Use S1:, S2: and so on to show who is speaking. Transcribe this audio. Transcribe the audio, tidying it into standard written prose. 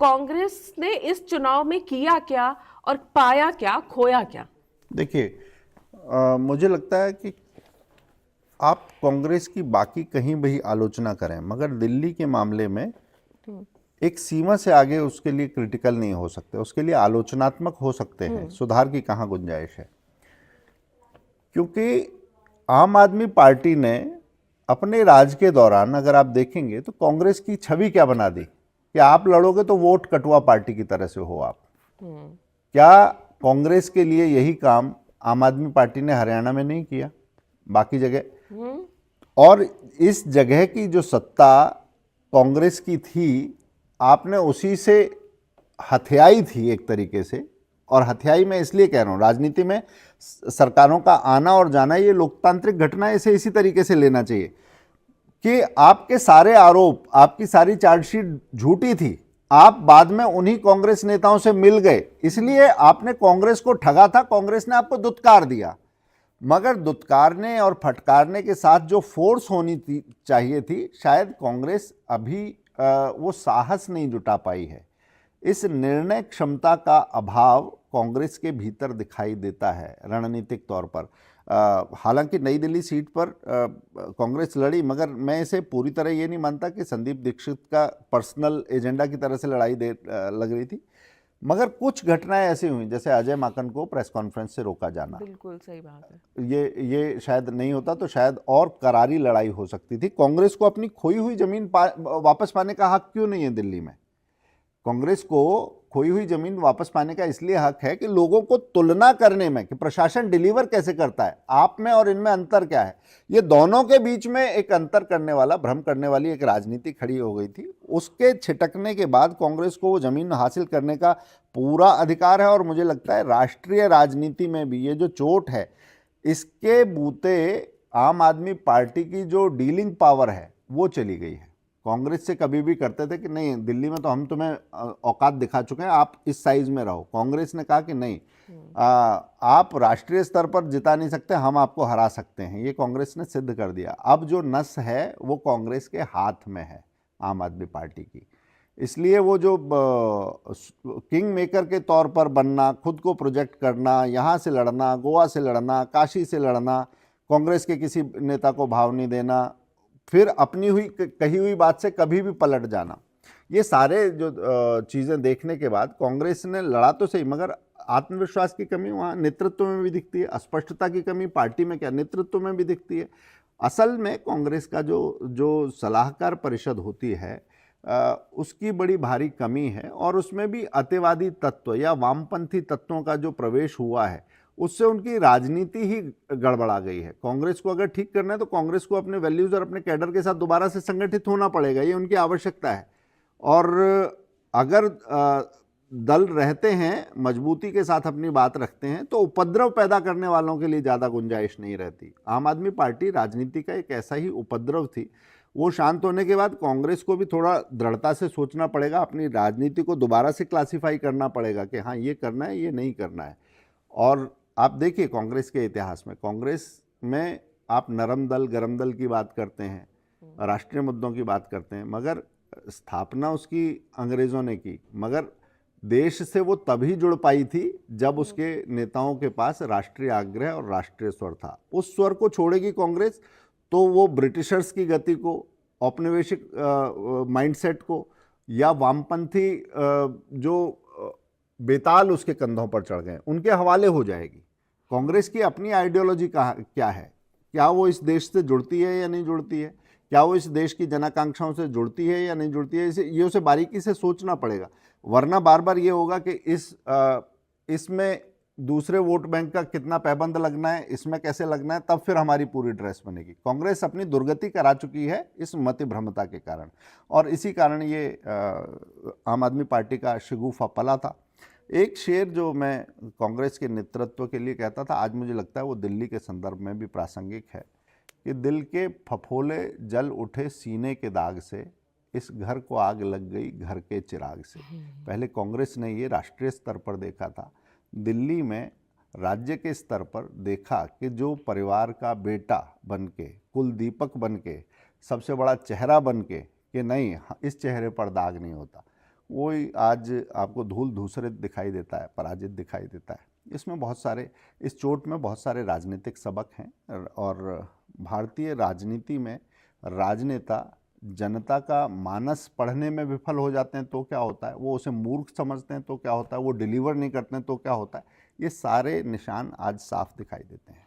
S1: कांग्रेस ने इस चुनाव में किया क्या और पाया क्या, खोया क्या?
S2: देखिए, मुझे लगता है कि आप कांग्रेस की बाकी कहीं भी आलोचना करें, मगर दिल्ली के मामले में एक सीमा से आगे उसके लिए क्रिटिकल नहीं हो सकते, उसके लिए आलोचनात्मक हो सकते हैं, सुधार की कहाँ गुंजाइश है। क्योंकि आम आदमी पार्टी ने अपने राज के दौरान अगर आप देखेंगे तो कांग्रेस की छवि क्या बना दी कि आप लड़ोगे तो वोट कटुआ पार्टी की तरह से हो आप। क्या कांग्रेस के लिए यही काम आम आदमी पार्टी ने हरियाणा में नहीं किया, बाकी जगह? और इस जगह की जो सत्ता कांग्रेस की थी, आपने उसी से हथियाई थी एक तरीके से। और हथियाई मैं इसलिए कह रहा हूं, राजनीति में सरकारों का आना और जाना ये लोकतांत्रिक घटना है, इसे इसी तरीके से लेना चाहिए कि आपके सारे आरोप, आपकी सारी चार्जशीट झूठी थी, आप बाद में उन्हीं कांग्रेस नेताओं से मिल गए, इसलिए आपने कांग्रेस को ठगा था, कांग्रेस ने आपको दुत्कार दिया। मगर दुत्कारने और फटकारने के साथ जो फोर्स होनी चाहिए थी, शायद कांग्रेस अभी वो साहस नहीं जुटा पाई है। इस निर्णय क्षमता का अभाव कांग्रेस के भीतर दिखाई देता है रणनीतिक तौर पर। हालांकि नई दिल्ली सीट पर कांग्रेस लड़ी, मगर मैं इसे पूरी तरह ये नहीं मानता कि संदीप दीक्षित का पर्सनल एजेंडा की तरह से लड़ाई लग रही थी। मगर कुछ घटनाएं ऐसी हुई, जैसे अजय माकन को प्रेस कॉन्फ्रेंस से रोका जाना,
S1: बिल्कुल सही बात है।
S2: ये शायद नहीं होता तो शायद और करारी लड़ाई हो सकती थी। कांग्रेस को अपनी खोई हुई जमीन वापस पाने का हक क्यों नहीं है दिल्ली में? कांग्रेस को खोई हुई जमीन वापस पाने का इसलिए हक है कि लोगों को तुलना करने में कि प्रशासन डिलीवर कैसे करता है, आप में और इनमें अंतर क्या है, ये दोनों के बीच में एक अंतर करने वाला, भ्रम करने वाली एक राजनीति खड़ी हो गई थी। उसके छिटकने के बाद कांग्रेस को वो जमीन हासिल करने का पूरा अधिकार है। और मुझे लगता है राष्ट्रीय राजनीति में भी ये जो चोट है, इसके बूते आम आदमी पार्टी की जो डीलिंग पावर है वो चली गई है। कांग्रेस से कभी भी करते थे कि नहीं, दिल्ली में तो हम तुम्हें औकात दिखा चुके हैं, आप इस साइज में रहो। कांग्रेस ने कहा कि नहीं, आप राष्ट्रीय स्तर पर जिता नहीं सकते, हम आपको हरा सकते हैं। ये कांग्रेस ने सिद्ध कर दिया। अब जो नस है वो कांग्रेस के हाथ में है, आम आदमी पार्टी की। इसलिए वो जो किंग मेकर के तौर पर बनना, खुद को प्रोजेक्ट करना, यहाँ से लड़ना, गोवा से लड़ना, काशी से लड़ना, कांग्रेस के किसी नेता को भाव नहीं देना, फिर अपनी हुई कही हुई बात से कभी भी पलट जाना, ये सारे जो चीज़ें देखने के बाद कांग्रेस ने लड़ा तो सही, मगर आत्मविश्वास की कमी वहाँ नेतृत्व में भी दिखती है, अस्पष्टता की कमी पार्टी में क्या नेतृत्व में भी दिखती है। असल में कांग्रेस का जो सलाहकार परिषद होती है, उसकी बड़ी भारी कमी है। और उसमें भी अतिवादी तत्व या वामपंथी तत्वों का जो प्रवेश हुआ है, उससे उनकी राजनीति ही गड़बड़ा गई है। कांग्रेस को अगर ठीक करना है तो कांग्रेस को अपने वैल्यूज और अपने कैडर के साथ दोबारा से संगठित होना पड़ेगा, ये उनकी आवश्यकता है। और अगर दल रहते हैं, मजबूती के साथ अपनी बात रखते हैं, तो उपद्रव पैदा करने वालों के लिए ज़्यादा गुंजाइश नहीं रहती। आम आदमी पार्टी राजनीति का एक ऐसा ही उपद्रव थी। वो शांत होने के बाद कांग्रेस को भी थोड़ा दृढ़ता से सोचना पड़ेगा, अपनी राजनीति को दोबारा से क्लासिफाई करना पड़ेगा कि हाँ, ये करना है, ये नहीं करना है। और आप देखिए कांग्रेस के इतिहास में, कांग्रेस में आप नरम दल गरम दल की बात करते हैं, राष्ट्रीय मुद्दों की बात करते हैं, मगर स्थापना उसकी अंग्रेज़ों ने की, मगर देश से वो तभी जुड़ पाई थी जब उसके नेताओं के पास राष्ट्रीय आग्रह और राष्ट्रीय स्वर था। उस स्वर को छोड़ेगी कांग्रेस तो वो ब्रिटिशर्स की गति को, औपनिवेशिक माइंडसेट को, या वामपंथी जो बेताल उसके कंधों पर चढ़ गए, उनके हवाले हो जाएगी। कांग्रेस की अपनी आइडियोलॉजी क्या है, क्या वो इस देश से जुड़ती है या नहीं जुड़ती है, क्या वो इस देश की जनाकांक्षाओं से जुड़ती है या नहीं जुड़ती है, ये उसे बारीकी से सोचना पड़ेगा। वरना बार बार ये होगा कि इसमें दूसरे वोट बैंक का कितना पैबंद लगना है, इसमें कैसे लगना है, तब फिर हमारी पूरी ड्रेस बनेगी। कांग्रेस अपनी दुर्गति करा चुकी है इस मति भ्रमता के कारण, और इसी कारण ये आम आदमी पार्टी का शिगुफा पला था। एक शेर जो मैं कांग्रेस के नेतृत्व के लिए कहता था, आज मुझे लगता है वो दिल्ली के संदर्भ में भी प्रासंगिक है कि दिल के फफोले जल उठे सीने के दाग से, इस घर को आग लग गई घर के चिराग से। पहले कांग्रेस ने ये राष्ट्रीय स्तर पर देखा था, दिल्ली में राज्य के स्तर पर देखा कि जो परिवार का बेटा बन के, कुल दीपक बन के, सबसे बड़ा चेहरा बन के, कि नहीं इस चेहरे पर दाग नहीं होता, वही आज आपको धूल धूसरित दिखाई देता है, पराजित दिखाई देता है। इसमें बहुत सारे, इस चोट में बहुत सारे राजनीतिक सबक हैं। और भारतीय राजनीति में राजनेता जनता का मानस पढ़ने में विफल हो जाते हैं तो क्या होता है, वो उसे मूर्ख समझते हैं तो क्या होता है, वो डिलीवर नहीं करते हैं तो क्या होता है, ये सारे निशान आज साफ दिखाई देते हैं।